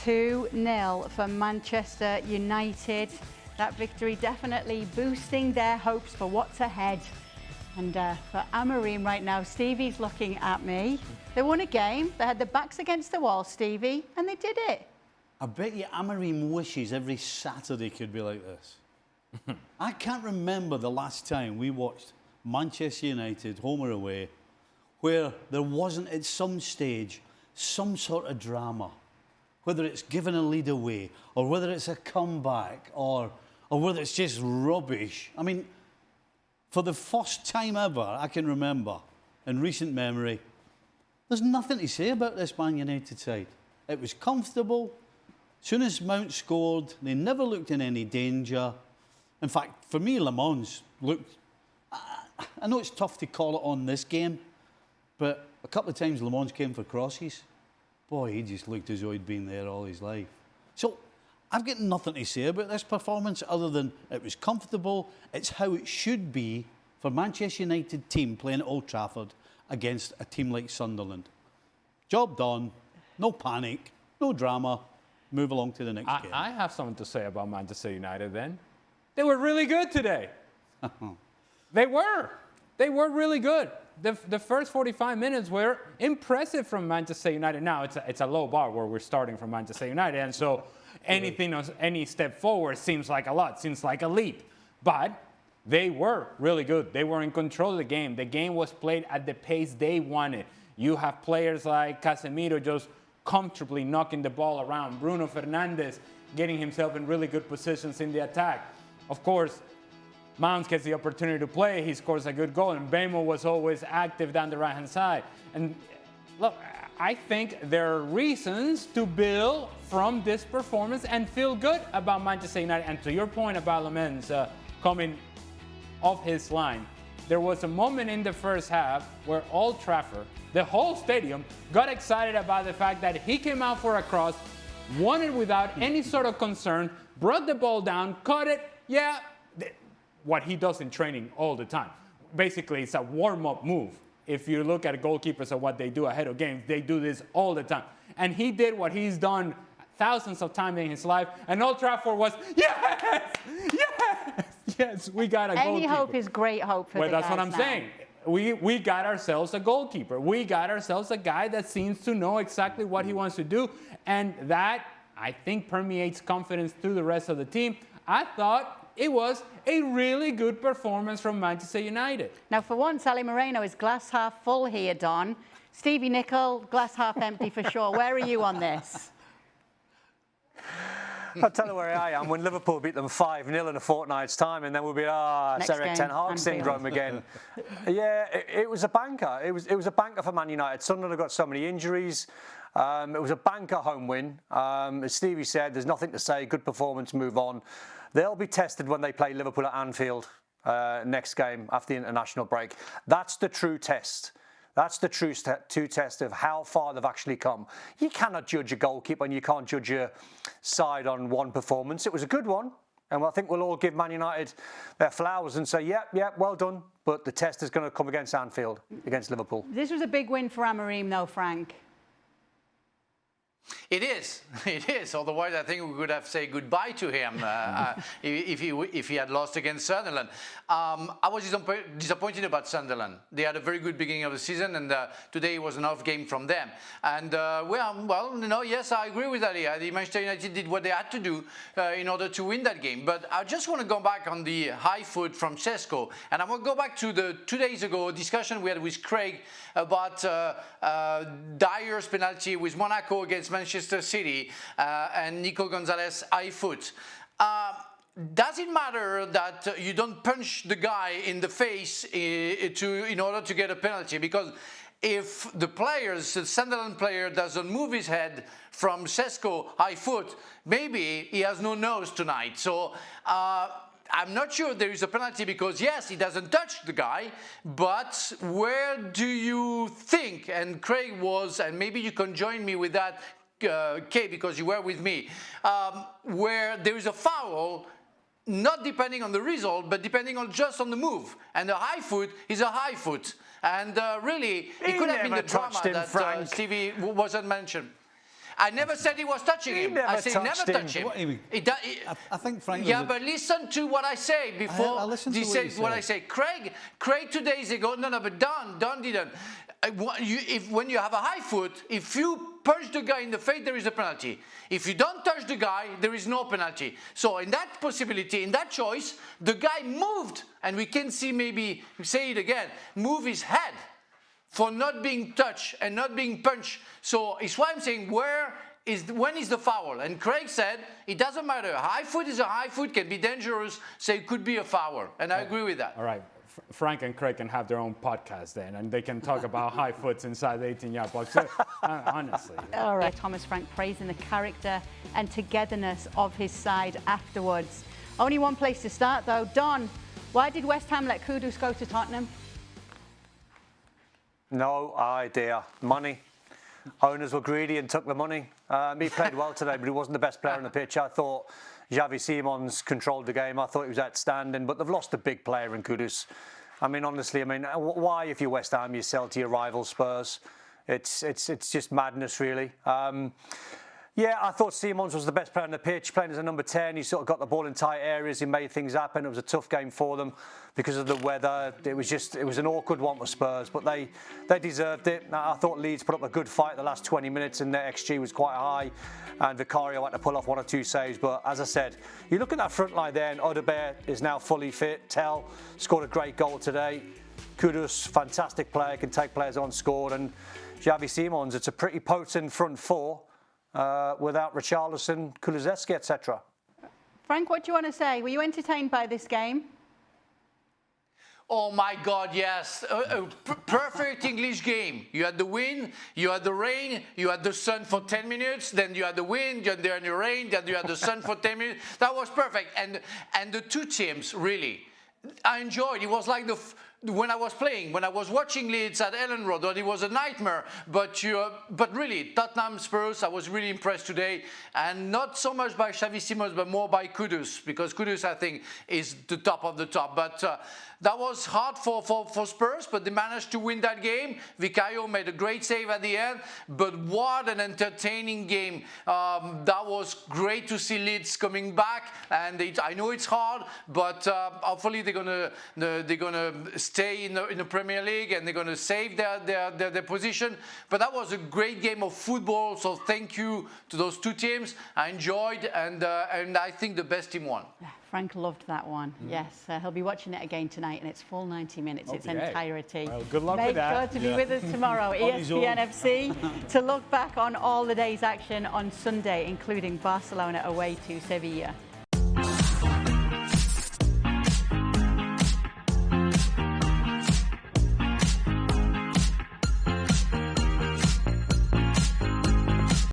2-0 for Manchester United. That victory definitely boosting their hopes for what's ahead. And for Amorim right now, Stevie's looking at me. They won a game. They had their backs against the wall, Stevie, and they did it. I bet you Amorim wishes every Saturday could be like this. I can't remember the last time we watched Manchester United, home or away, where there wasn't at some stage some sort of drama. Whether it's giving a lead away, or whether it's a comeback, or whether it's just rubbish. I mean, for the first time ever I can remember in recent memory, there's nothing to say about this Man United side. It was comfortable. As soon as Mount scored, they never looked in any danger. In fact, for me, Le Mans looked... I know it's tough to call it on this game, but a couple of times Le Mans came for crosses. Boy, he just looked as though he'd been there all his life. So I've got nothing to say about this performance other than it was comfortable. It's how it should be for Manchester United team playing at Old Trafford against a team like Sunderland. Job done, no panic, no drama. Move along to the next game. I have something to say about Manchester United then. They were really good today. They were really good. The first 45 minutes were impressive from Manchester United. Now, it's a low bar where we're starting from Manchester United, and so any step forward seems like a lot, seems like a leap. But they were really good. They were in control of the game. The game was played at the pace they wanted. You have players like Casemiro just comfortably knocking the ball around. Bruno Fernandes getting himself in really good positions in the attack. Of course, Mount gets the opportunity to play. He scores a good goal, and Bemo was always active down the right-hand side. And look, I think there are reasons to build from this performance and feel good about Manchester United. And to your point about Le Mans coming off his line, there was a moment in the first half where Old Trafford, the whole stadium, got excited about the fact that he came out for a cross, won it without any sort of concern, brought the ball down, caught it. Yeah, what he does in training all the time. Basically, it's a warm-up move. If you look at goalkeepers and what they do ahead of games, they do this all the time. And he did what he's done thousands of times in his life, and Old Trafford was, yes, we got a goalkeeper. Any hope is great hope for the guys. Well, that's what I'm saying. We got ourselves a goalkeeper. We got ourselves a guy that seems to know exactly what he wants to do, and that, I think, permeates confidence through the rest of the team. I thought it was a really good performance from Manchester United. Now, for once, Ali Moreno is glass half full here, Don. Stevie Nicol, glass half empty for sure. Where are you on this? I'll tell you where I am. When Liverpool beat them 5-0 in a fortnight's time, and then we'll be, it's Eric Ten Hag syndrome again. Yeah, it was a banker. It was a banker for Man United. Sunderland have got so many injuries. It was a banker home win. As Stevie said, there's nothing to say. Good performance, move on. They'll be tested when they play Liverpool at Anfield next game after the international break. That's the true test. That's the true test of how far they've actually come. You cannot judge a goalkeeper and you can't judge a side on one performance. It was a good one. And I think we'll all give Man United their flowers and say, yeah, well done. But the test is going to come against Anfield, against Liverpool. This was a big win for Amorim, though, Frank. It is. Otherwise, I think we could have said goodbye to him if he had lost against Sunderland. I was disappointed about Sunderland. They had a very good beginning of the season, and today was an off game from them. And yes, I agree with Ali. The Manchester United did what they had to do in order to win that game. But I just want to go back on the high foot from Šeško, and I want to go back to the 2 days ago discussion we had with Craig about Dyer's penalty with Monaco against Manchester City and Nicol Gonzalez high foot. Does it matter that you don't punch the guy in the face in order to get a penalty? Because if the Sunderland player doesn't move his head from Šeško high foot, maybe he has no nose tonight. So I'm not sure there is a penalty because, yes, he doesn't touch the guy, but where do you think, and Craig was, and maybe you can join me with that, Kay, because you were with me, where there is a foul, not depending on the result, but depending on just on the move. And a high foot is a high foot. And really, it could have been the drama that Stevie wasn't mentioned. I never said he was touching him. I said never touch him. What, I think Frank. Yeah, but listen to what I say before. I listened to what I say. Craig 2 days ago. No, but Don didn't. When you have a high foot, if you punch the guy in the face, there is a penalty. If you don't touch the guy, there is no penalty. So in that possibility, in that choice, the guy moved, and we can see maybe, say it again, move his head for not being touched and not being punched. So it's why I'm saying when is the foul? And Craig said it doesn't matter. A high foot is a high foot, can be dangerous, so it could be a foul. And I agree with that. All right. Frank and Craig can have their own podcast then, and they can talk about high foots inside the 18-yard box. Honestly. All right. Thomas Frank praising the character and togetherness of his side afterwards. Only one place to start, though. Don, why did West Ham let Kudus go to Tottenham? No idea. Money. Owners were greedy and took the money. He played well today, but he wasn't the best player on the pitch. I thought Xavi Simons controlled the game. I thought he was outstanding, but they've lost a big player in Kudus. I mean, honestly, why, if you're West Ham, you sell to your rival Spurs? It's just madness, really. Yeah, I thought Simons was the best player on the pitch, playing as a number 10. He sort of got the ball in tight areas. He made things happen. It was a tough game for them because of the weather. It was an awkward one for Spurs, but they deserved it. I thought Leeds put up a good fight the last 20 minutes, and their XG was quite high. And Vicario had to pull off 1 or 2 saves. But as I said, you look at that front line there, and Odegaard is now fully fit. Tell scored a great goal today. Kudus, fantastic player, can take players on, scored. And Xavi Simons, it's a pretty potent front four. Without Richarlison, Kulusevski, etc. Frank, what do you want to say? Were you entertained by this game? Oh my God, yes. A perfect English game. You had the wind, you had the rain, you had the sun for 10 minutes, then you had the wind, then you had the rain, then you had the sun for 10 minutes. That was perfect. And the two teams, really, I enjoyed. It was like when I was playing, when I was watching Leeds at Ellen Road, it was a nightmare. But really, Tottenham Spurs, I was really impressed today, and not so much by Xavi Simons, but more by Kudus, because Kudus, I think, is the top of the top. But that was hard for Spurs, but they managed to win that game. Vicario made a great save at the end, but what an entertaining game. That was great to see Leeds coming back, and I know it's hard, but hopefully they're gonna stay in the Premier League, and they're gonna save their position. But that was a great game of football, so thank you to those two teams. I enjoyed, and I think the best team won. Frank loved that one. Yes, he'll be watching it again tonight, and it's full 90 minutes, its entirety. Well, good luck Make with that. sure to be with us tomorrow, ESPN FC, to look back on all the day's action on Sunday, including Barcelona away to Sevilla.